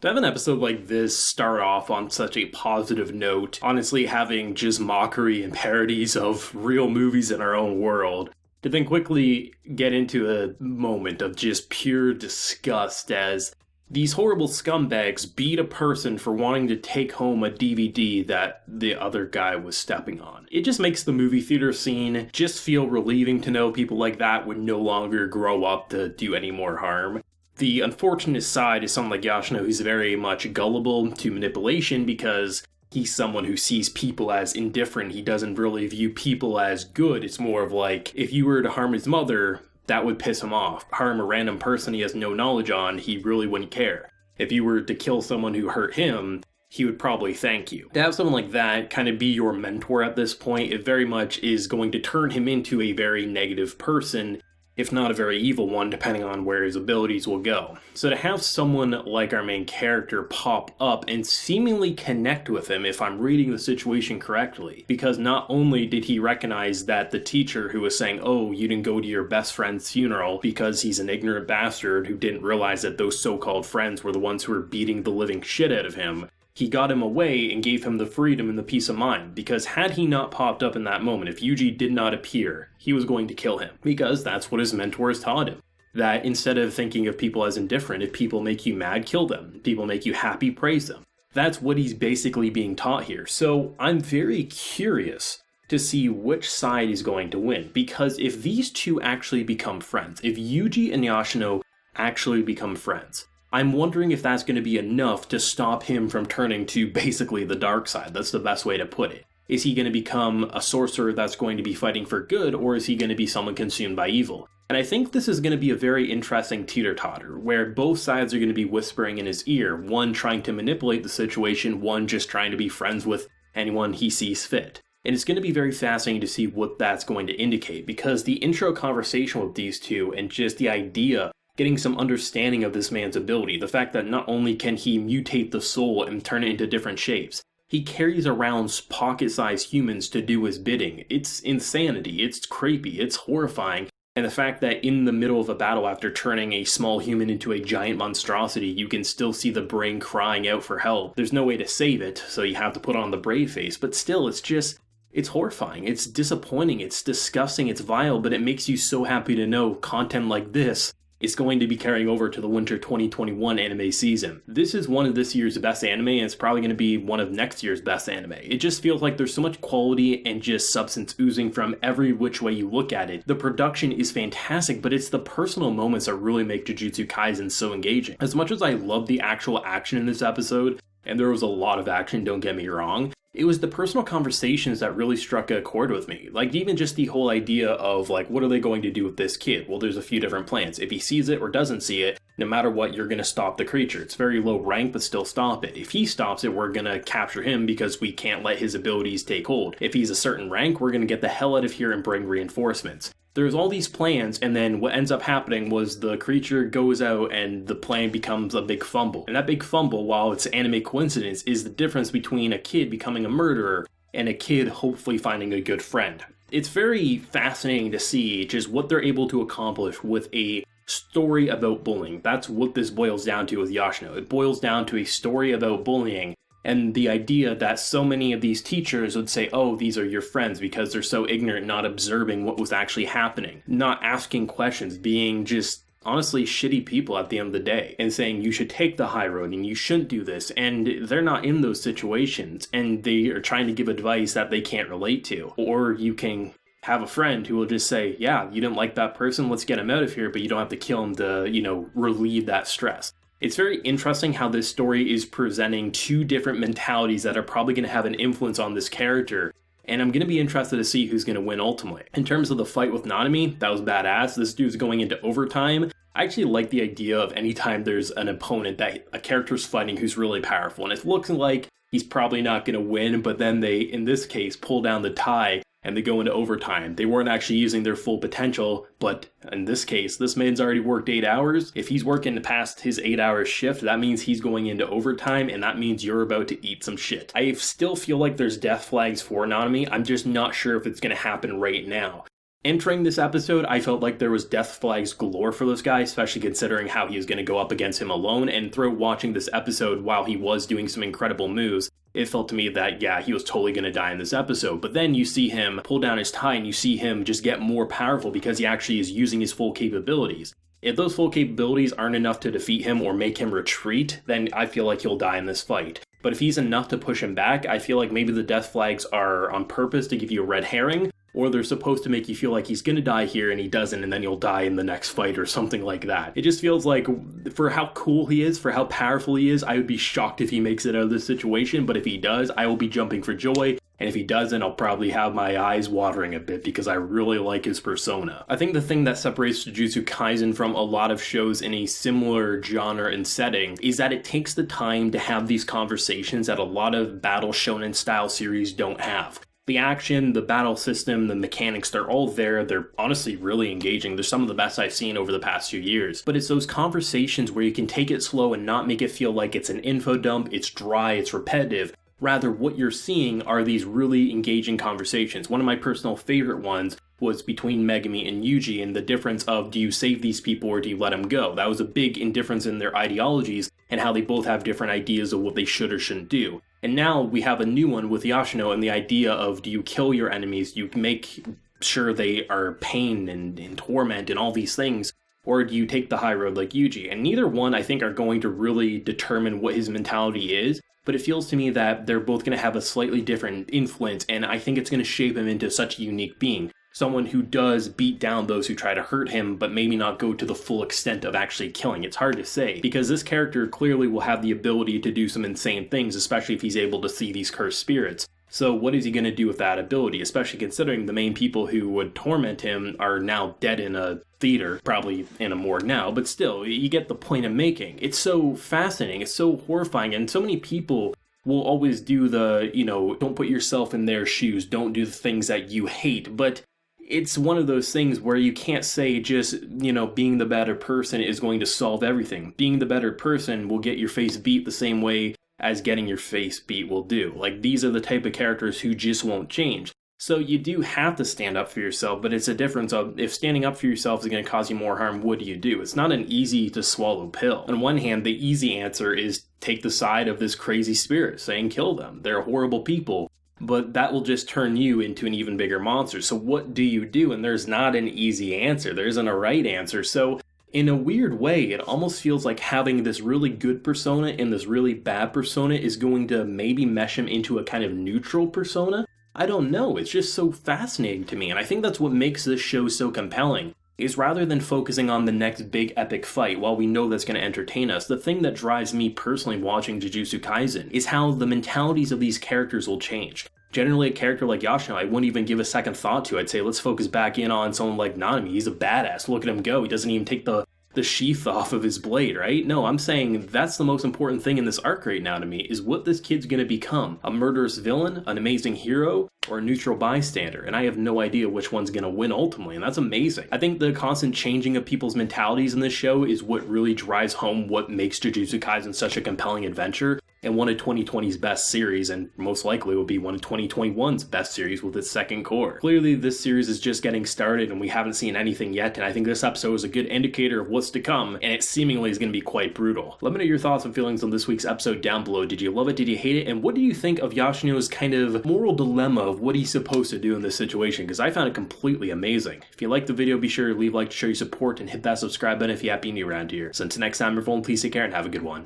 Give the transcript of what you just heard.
To have an episode like this start off on such a positive note, honestly having just mockery and parodies of real movies in our own world, to then quickly get into a moment of just pure disgust as these horrible scumbags beat a person for wanting to take home a DVD that the other guy was stepping on. It just makes the movie theater scene just feel relieving to know people like that would no longer grow up to do any more harm. The unfortunate side is someone like Yoshino who's very much gullible to manipulation because he's someone who sees people as indifferent. He doesn't really view people as good. It's more of like, if you were to harm his mother, that would piss him off. Harm a random person he has no knowledge on, he really wouldn't care. If you were to kill someone who hurt him, he would probably thank you. To have someone like that kind of be your mentor at this point, it very much is going to turn him into a very negative person, if not a very evil one, depending on where his abilities will go. So to have someone like our main character pop up and seemingly connect with him, if I'm reading the situation correctly, because not only did he recognize that the teacher who was saying, oh, you didn't go to your best friend's funeral because he's an ignorant bastard who didn't realize that those so-called friends were the ones who were beating the living shit out of him, he got him away and gave him the freedom and the peace of mind, because had he not popped up in that moment, if Yuji did not appear, he was going to kill him, because that's what his mentors taught him. That instead of thinking of people as indifferent, if people make you mad, kill them. If people make you happy, praise them. That's what he's basically being taught here. So I'm very curious to see which side is going to win, because if these two actually become friends, if Yuji and Yoshino actually become friends, I'm wondering if that's going to be enough to stop him from turning to basically the dark side. That's the best way to put it. Is he going to become a sorcerer that's going to be fighting for good, or is he going to be someone consumed by evil? And I think this is going to be a very interesting teeter-totter, where both sides are going to be whispering in his ear, one trying to manipulate the situation, one just trying to be friends with anyone he sees fit. And it's going to be very fascinating to see what that's going to indicate, because the intro conversation with these two and just the idea getting some understanding of this man's ability, the fact that not only can he mutate the soul and turn it into different shapes, he carries around pocket-sized humans to do his bidding. It's insanity, it's creepy, it's horrifying, and the fact that in the middle of a battle after turning a small human into a giant monstrosity, you can still see the brain crying out for help. There's no way to save it, so you have to put on the brave face, but still, it's horrifying, it's disappointing, it's disgusting, it's vile, but it makes you so happy to know content like this is going to be carrying over to the winter 2021 anime season. This is one of this year's best anime, and it's probably going to be one of next year's best anime. It just feels like there's so much quality and just substance oozing from every which way you look at it. The production is fantastic, but it's the personal moments that really make Jujutsu Kaisen so engaging. As much as I love the actual action in this episode, and there was a lot of action, don't get me wrong, it was the personal conversations that really struck a chord with me. Like, even just the whole idea of, like, what are they going to do with this kid? Well, there's a few different plans. If he sees it or doesn't see it, no matter what, you're going to stop the creature. It's very low rank, but still stop it. If he stops it, we're going to capture him because we can't let his abilities take hold. If he's a certain rank, we're going to get the hell out of here and bring reinforcements. There's all these plans, and then what ends up happening was the creature goes out and the plan becomes a big fumble. And that big fumble, while it's anime coincidence, is the difference between a kid becoming a murderer and a kid hopefully finding a good friend. It's very fascinating to see just what they're able to accomplish with a story about bullying. That's what this boils down to with Yoshino. It boils down to a story about bullying. And the idea that so many of these teachers would say, oh, these are your friends because they're so ignorant, not observing what was actually happening, not asking questions, being just honestly shitty people at the end of the day, and saying you should take the high road and you shouldn't do this. And they're not in those situations, and they are trying to give advice that they can't relate to. Or you can have a friend who will just say, yeah, you didn't like that person, let's get him out of here, but you don't have to kill him to, relieve that stress. It's very interesting how this story is presenting two different mentalities that are probably going to have an influence on this character, and I'm going to be interested to see who's going to win ultimately. In terms of the fight with Nanami, that was badass. This dude's going into overtime. I actually like the idea of anytime there's an opponent that a character's fighting who's really powerful, and it looks like he's probably not going to win, but then they, in this case, pull down the tie and they go into overtime. They weren't actually using their full potential, but in this case, this man's already worked 8 hours. If he's working past his 8-hour shift, that means he's going into overtime, and that means you're about to eat some shit. I still feel like there's death flags for Nanami. I'm just not sure if it's going to happen right now. Entering this episode, I felt like there was death flags galore for this guy, especially considering how he was going to go up against him alone, and through watching this episode while he was doing some incredible moves, it felt to me that, yeah, he was totally going to die in this episode. But then you see him pull down his tie and you see him just get more powerful because he actually is using his full capabilities. If those full capabilities aren't enough to defeat him or make him retreat, then I feel like he'll die in this fight. But if he's enough to push him back, I feel like maybe the death flags are on purpose to give you a red herring, or they're supposed to make you feel like he's gonna die here and he doesn't, and then he'll die in the next fight or something like that. It just feels like, for how cool he is, for how powerful he is, I would be shocked if he makes it out of this situation, but if he does, I will be jumping for joy. And if he doesn't, I'll probably have my eyes watering a bit because I really like his persona. I think the thing that separates Jujutsu Kaisen from a lot of shows in a similar genre and setting is that it takes the time to have these conversations that a lot of battle shonen style series don't have. The action, the battle system, the mechanics, they're all there. They're honestly really engaging. They're some of the best I've seen over the past few years. But it's those conversations where you can take it slow and not make it feel like it's an info dump, it's dry, it's repetitive. Rather, what you're seeing are these really engaging conversations. One of my personal favorite ones was between Megumi and Yuji, and the difference of, do you save these people or do you let them go? That was a big difference in their ideologies and how they both have different ideas of what they should or shouldn't do. And now we have a new one with Yoshino and the idea of, do you kill your enemies? You make sure they are pain and torment and all these things, or do you take the high road like Yuji? And neither one, I think, are going to really determine what his mentality is. But it feels to me that they're both going to have a slightly different influence, and I think it's going to shape him into such a unique being. Someone who does beat down those who try to hurt him, but maybe not go to the full extent of actually killing. It's hard to say, because this character clearly will have the ability to do some insane things, especially if he's able to see these cursed spirits. So what is he going to do with that ability, especially considering the main people who would torment him are now dead in a theater, probably in a morgue now, but still, you get the point I'm making. It's so fascinating, it's so horrifying, and so many people will always do the, don't put yourself in their shoes, don't do the things that you hate, but it's one of those things where you can't say just, being the better person is going to solve everything. Being the better person will get your face beat the same way as getting your face beat will do. Like, these are the type of characters who just won't change. So you do have to stand up for yourself, but it's a difference of, if standing up for yourself is going to cause you more harm, what do you do? It's not an easy to swallow pill. On one hand, the easy answer is take the side of this crazy spirit, saying kill them. They're horrible people. But that will just turn you into an even bigger monster. So what do you do? And there's not an easy answer. There isn't a right answer. So in a weird way, it almost feels like having this really good persona and this really bad persona is going to maybe mesh him into a kind of neutral persona. I don't know. It's just so fascinating to me. And I think that's what makes this show so compelling. Is rather than focusing on the next big epic fight, while we know that's going to entertain us, the thing that drives me personally watching Jujutsu Kaisen is how the mentalities of these characters will change. Generally, a character like Yoshino, I wouldn't even give a second thought to. I'd say, let's focus back in on someone like Nanami. He's a badass. Look at him go. He doesn't even take the sheath off of his blade, right? No, I'm saying that's the most important thing in this arc right now to me, is what this kid's gonna become. A murderous villain, an amazing hero, or a neutral bystander. And I have no idea which one's gonna win ultimately, and that's amazing. I think the constant changing of people's mentalities in this show is what really drives home what makes Jujutsu Kaisen such a compelling adventure, and one of 2020's best series, and most likely will be one of 2021's best series with its second core. Clearly, this series is just getting started, and we haven't seen anything yet, and I think this episode is a good indicator of what's to come, and it seemingly is going to be quite brutal. Let me know your thoughts and feelings on this week's episode down below. Did you love it? Did you hate it? And what do you think of Yoshino's kind of moral dilemma of what he's supposed to do in this situation? Because I found it completely amazing. If you liked the video, be sure to leave a like to show your support, and hit that subscribe button if you happen to be new around here. So until next time, everyone, please take care and have a good one.